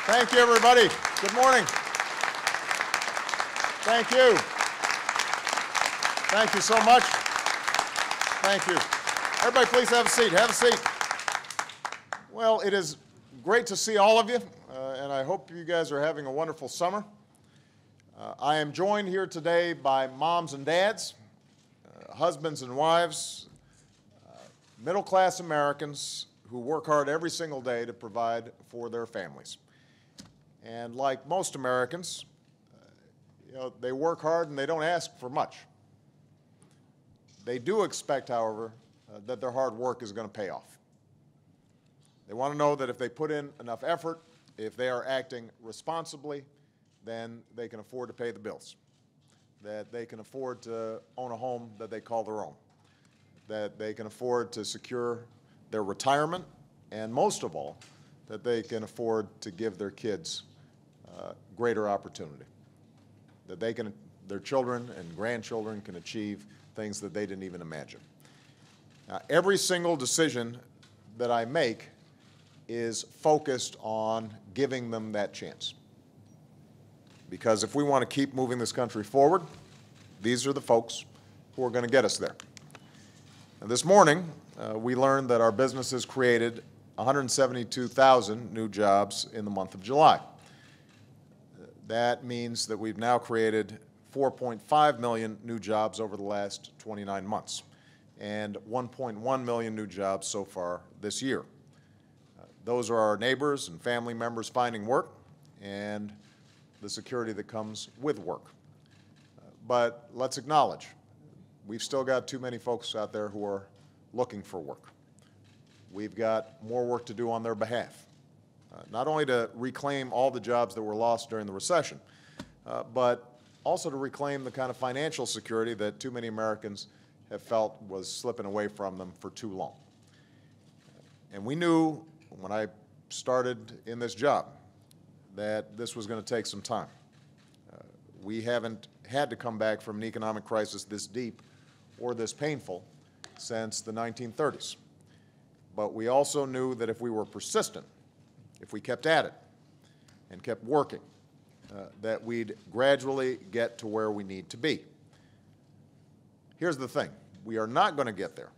Thank you, everybody. Good morning. Thank you. Thank you so much. Thank you. Everybody, please have a seat. Have a seat. Well, it is great to see all of you, and I hope you guys are having a wonderful summer. I am joined here today by moms and dads, husbands and wives, middle-class Americans who work hard every single day to provide for their families. And like most Americans, they work hard and they don't ask for much. They do expect, however, that their hard work is going to pay off. They want to know that if they put in enough effort, if they are acting responsibly, then they can afford to pay the bills, that they can afford to own a home that they call their own, that they can afford to secure their retirement, and most of all, that they can afford to give their kids greater opportunity, that their children and grandchildren can achieve things that they didn't even imagine. Now, every single decision that I make is focused on giving them that chance. Because if we want to keep moving this country forward, these are the folks who are going to get us there. And this morning, we learned that our businesses created 172,000 new jobs in the month of July. That means that we've now created 4.5 million new jobs over the last 29 months and 1.1 million new jobs so far this year. Those are our neighbors and family members finding work and the security that comes with work. But let's acknowledge, we've still got too many folks out there who are looking for work. We've got more work to do on their behalf. Not only to reclaim all the jobs that were lost during the recession, but also to reclaim the kind of financial security that too many Americans have felt was slipping away from them for too long. And we knew when I started in this job that this was going to take some time. We haven't had to come back from an economic crisis this deep or this painful since the 1930s. But we also knew that if we were persistent, if we kept at it and kept working, that we'd gradually get to where we need to be. Here's the thing. We are not going to get there.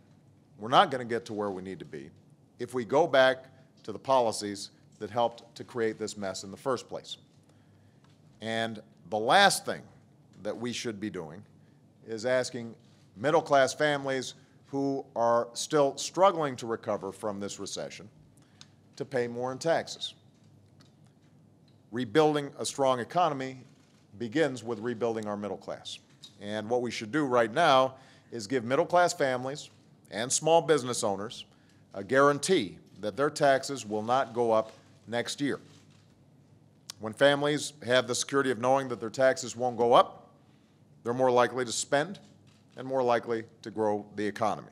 We're not going to get to where we need to be if we go back to the policies that helped to create this mess in the first place. And the last thing that we should be doing is asking middle-class families who are still struggling to recover from this recession to pay more in taxes. Rebuilding a strong economy begins with rebuilding our middle class. And what we should do right now is give middle-class families and small business owners a guarantee that their taxes will not go up next year. When families have the security of knowing that their taxes won't go up, they're more likely to spend and more likely to grow the economy.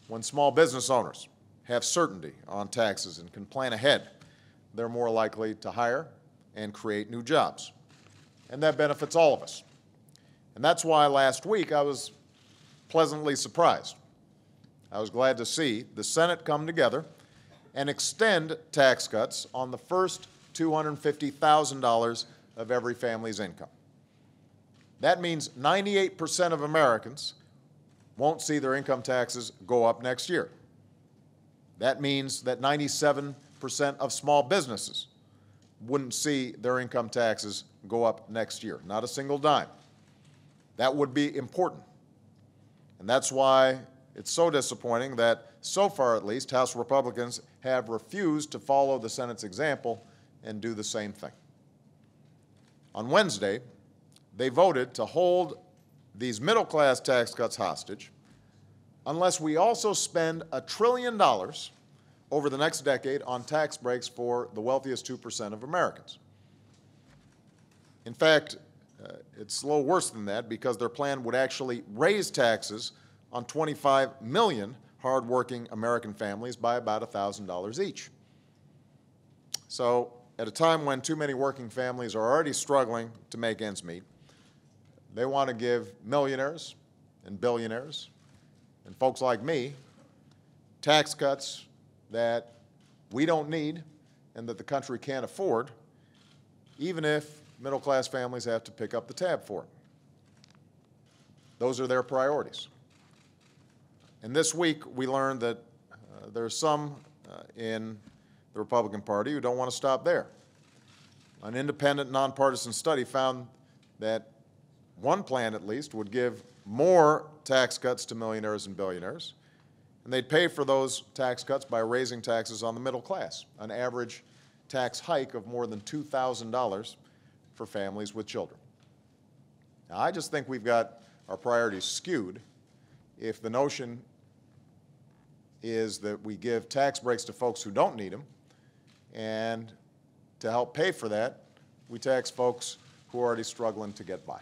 When small business owners have certainty on taxes and can plan ahead, they're more likely to hire and create new jobs. And that benefits all of us. And that's why last week I was pleasantly surprised. I was glad to see the Senate come together and extend tax cuts on the first $250,000 of every family's income. That means 98% of Americans won't see their income taxes go up next year. That means that 97% of small businesses wouldn't see their income taxes go up next year, not a single dime. That would be important. And that's why it's so disappointing that, so far at least, House Republicans have refused to follow the Senate's example and do the same thing. On Wednesday, they voted to hold these middle-class tax cuts hostage unless we also spend $1 trillion over the next decade on tax breaks for the wealthiest 2% of Americans. In fact, it's a little worse than that because their plan would actually raise taxes on 25 million hardworking American families by about $1,000 each. So at a time when too many working families are already struggling to make ends meet, they want to give millionaires and billionaires and folks like me tax cuts that we don't need and that the country can't afford, even if middle-class families have to pick up the tab for it. Those are their priorities. And this week, we learned that there are some in the Republican Party who don't want to stop there. An independent, nonpartisan study found that one plan, at least, would give more tax cuts to millionaires and billionaires, and they'd pay for those tax cuts by raising taxes on the middle class, an average tax hike of more than $2,000 for families with children. Now, I just think we've got our priorities skewed if the notion is that we give tax breaks to folks who don't need them, and to help pay for that, we tax folks who are already struggling to get by.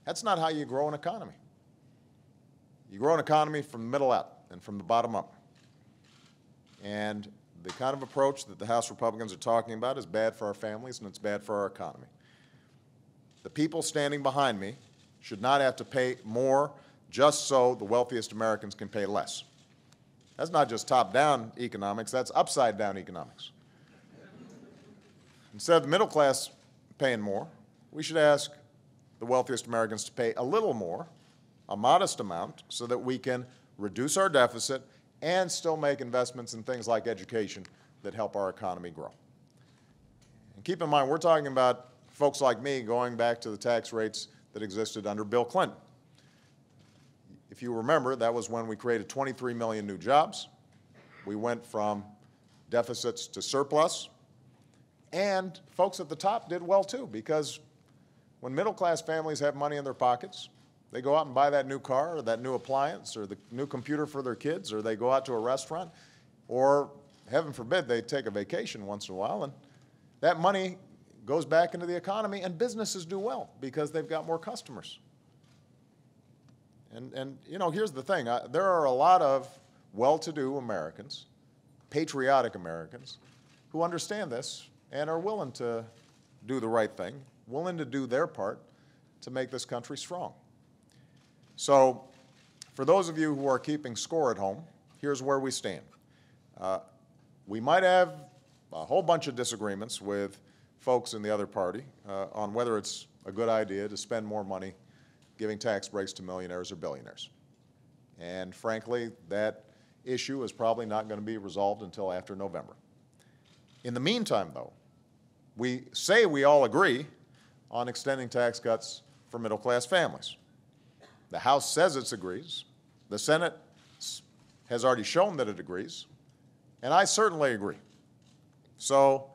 That's not how you grow an economy. You grow an economy from the middle out and from the bottom up. And the kind of approach that the House Republicans are talking about is bad for our families and it's bad for our economy. The people standing behind me should not have to pay more just so the wealthiest Americans can pay less. That's not just top-down economics, that's upside-down economics. Instead of the middle class paying more, we should ask the wealthiest Americans to pay a little more, a modest amount, so that we can reduce our deficit and still make investments in things like education that help our economy grow. And keep in mind, we're talking about folks like me going back to the tax rates that existed under Bill Clinton. If you remember, that was when we created 23 million new jobs. We went from deficits to surplus. And folks at the top did well, too, because when middle-class families have money in their pockets, they go out and buy that new car or that new appliance or the new computer for their kids, or they go out to a restaurant, or, heaven forbid, they take a vacation once in a while, and that money goes back into the economy, and businesses do well because they've got more customers. And you know, here's the thing. There are a lot of well-to-do Americans, patriotic Americans, who understand this and are willing to do the right thing, willing to do their part to make this country strong. So, for those of you who are keeping score at home, here's where we stand. We might have a whole bunch of disagreements with folks in the other party on whether it's a good idea to spend more money giving tax breaks to millionaires or billionaires. And frankly, that issue is probably not going to be resolved until after November. In the meantime, though, we say we all agree on extending tax cuts for middle-class families. The House says it agrees. The Senate has already shown that it agrees. And I certainly agree. So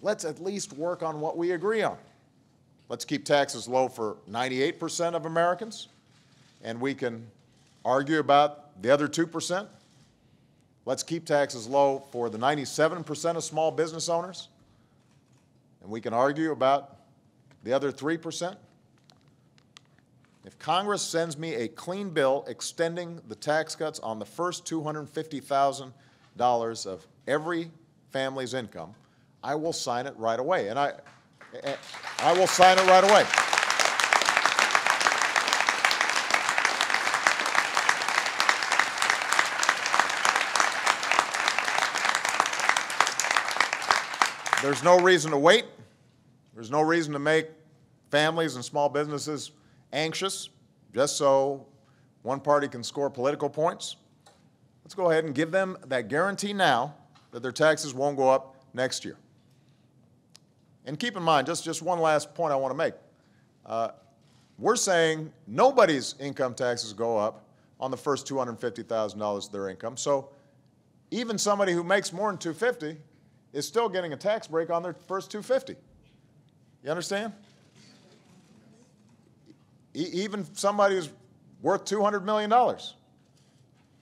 let's at least work on what we agree on. Let's keep taxes low for 98% of Americans, and we can argue about the other 2%. Let's keep taxes low for the 97% of small business owners, and we can argue about the other 3%. If Congress sends me a clean bill extending the tax cuts on the first $250,000 of every family's income, I will sign it right away. And I will sign it right away. There's no reason to wait. There's no reason to make families and small businesses anxious just so one party can score political points. Let's go ahead and give them that guarantee now that their taxes won't go up next year. And keep in mind, just one last point I want to make. We're saying nobody's income taxes go up on the first $250,000 of their income. So even somebody who makes more than $250,000 is still getting a tax break on their first $250,000. You understand? Even somebody who's worth $200 million, on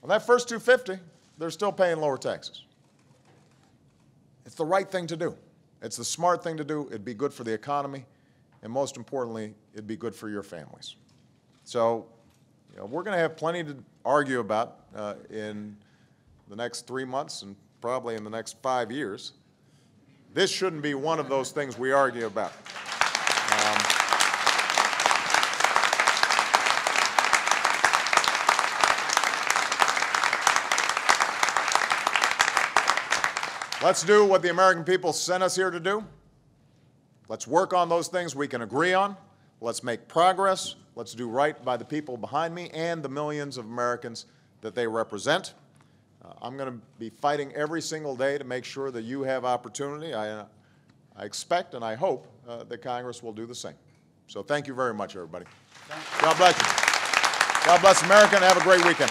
that first $250,000, they're still paying lower taxes. It's the right thing to do. It's the smart thing to do. It'd be good for the economy, and most importantly, it'd be good for your families. So, we're going to have plenty to argue about in the next 3 months and probably in the next 5 years. This shouldn't be one of those things we argue about. Let's do what the American people sent us here to do. Let's work on those things we can agree on. Let's make progress. Let's do right by the people behind me and the millions of Americans that they represent. I'm going to be fighting every single day to make sure that you have opportunity. I expect and I hope that Congress will do the same. So thank you very much, everybody. God bless you. God bless America, and have a great weekend.